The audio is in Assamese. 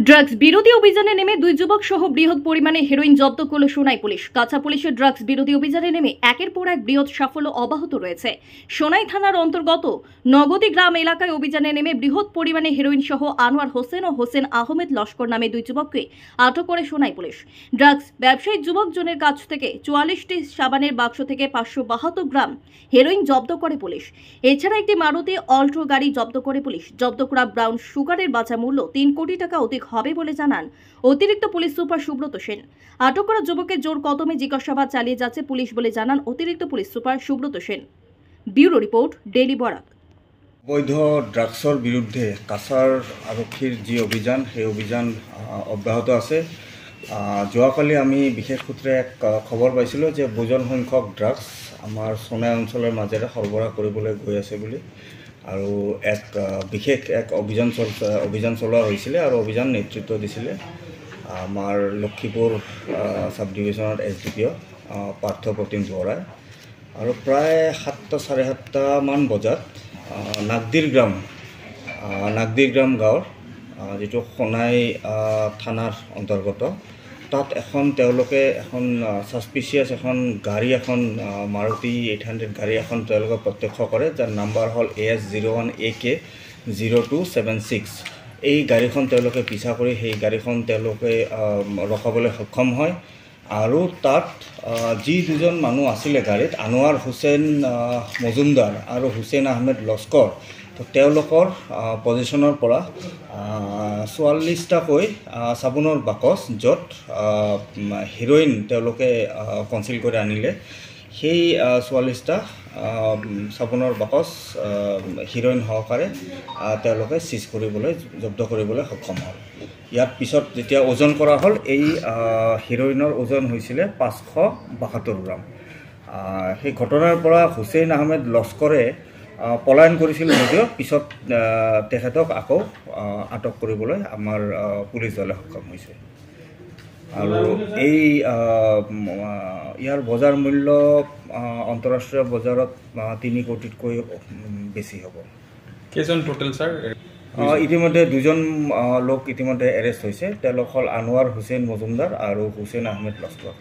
ড্রাগস বিরোধী অভিযানে নেমে দুই যুবক সহ বৃহৎ পরিমাণে হেরোইন জব্দ করল সোনাই পুলিশ। কাছা পুলিশের ড্রাগস বিরোধী অভিযানে নেমে একের পর এক বৃহৎ সাফল্য অব্যাহত রয়েছে। সোনাই থানার অন্তর্গত নগদী গ্রাম এলাকায় অভিযানে নেমে বৃহৎ পরিমাণে হেরোইন সহ আনোয়ার হোসেন ও হোসেন আহমেদ লস্কর নামে দুই যুবককে আটক করে সোনাই পুলিশ। ড্রাগস ব্যবসায়ী যুবকজনের কাছ থেকে 44টি সাবানের বাক্স থেকে 572 গ্রাম হেরোইন জব্দ করে পুলিশ। এছাড়া একটি মারুতি অল্ট্রো গাড়ি জব্দ করে পুলিশ। জব্দ করা ব্রাউন সুগারের বাজার মূল্য 3 কোটি টাকা অধিক হবে বলে জানান অতিরিক্ত পুলিশ সুপার সুব্রত সেন। আটক করা যুবকের জোর কদমে জিজ্ঞাসাবাদ চালিয়ে যাচ্ছে পুলিশ বলে জানান অতিরিক্ত police super Subrata Sen. Bureau report, daily Barak. অবৈধ ড্ৰাগছৰ বিৰুদ্ধে কাছাৰ আৰক্ষীৰ যি অভিযান সেই অভিযান অব্যাহত আছে। যোৱাকালি আমি বিশেষ সূত্ৰে এক খবৰ পাইছিলোঁ যে বহুজন সংখ্যক ড্ৰাগছ আমাৰ সোনাই অঞ্চলৰ মাজেৰে সৰবৰাহ কৰিবলৈ গৈ আছে বুলি, আৰু এক বিশেষ এক অভিযান চলোৱা হৈছিলে আৰু অভিযান নেতৃত্ব দিছিলে আমাৰ লক্ষীপুৰ সাব ডিভিজনৰ SDPO পাৰ্থ প্ৰতিম বৰাই। আৰু প্ৰায় 7টা 7:30 মান বজাত নাগদিৰ গ্ৰাম গাঁৱৰ যিটো সোনাই থানাৰ অন্তৰ্গত তাত তেওঁলোকে এখন সাসপিচিয়াছ এখন গাড়ী এখন মাৰুতি 800 গাড়ী এখন তেওঁলোকে প্ৰত্যক্ষ কৰে, যাৰ নাম্বাৰ হ'ল AS01AK 0276। এই গাড়ীখন তেওঁলোকে পিছা কৰি সেই গাড়ীখন তেওঁলোকে ৰখাবলৈ সক্ষম হয়। আৰু তাত যি দুজন মানুহ আছিলে গাড়ীত, আনোৱাৰ হোসেন মজুমদাৰ আৰু হোসেন আহমেদ লস্কৰ, তো তেওঁলোকৰ পজিশ্যনৰ পৰা 44টাকৈ চাবোনৰ বাকচ য'ত হেৰইন তেওঁলোকে কনচিল কৰি আনিলে, সেই 44টা চাবোনৰ বাকচ হেৰইন সহকাৰে তেওঁলোকে চিজ কৰিবলৈ জব্দ কৰিবলৈ সক্ষম হ'ল। ইয়াৰ পিছত যেতিয়া ওজন কৰা হ'ল, এই হেৰইনৰ ওজন হৈছিলে 572 গ্ৰাম। সেই ঘটনাৰ পৰা হোসেন আহমেদ লস্কৰে পলায়ন কৰিছিল যদিও পিছত তেখেতক আকৌ আটক কৰিবলৈ আমাৰ পুলিচ দলে সক্ষম হৈছে। আৰু এই ইয়াৰ বজাৰ মূল্য আন্তঃৰাষ্ট্ৰীয় বজাৰত 3 কোটিতকৈ বেছি হ'ব। কেইজন টোটেল ছাৰ? ইতিমধ্যে দুজন লোক ইতিমধ্যে এৰেষ্ট হৈছে। তেওঁলোক হ'ল আনোৱাৰ হোসেন মজুমদাৰ আৰু হোসেন আহমেদ লস্কৰ।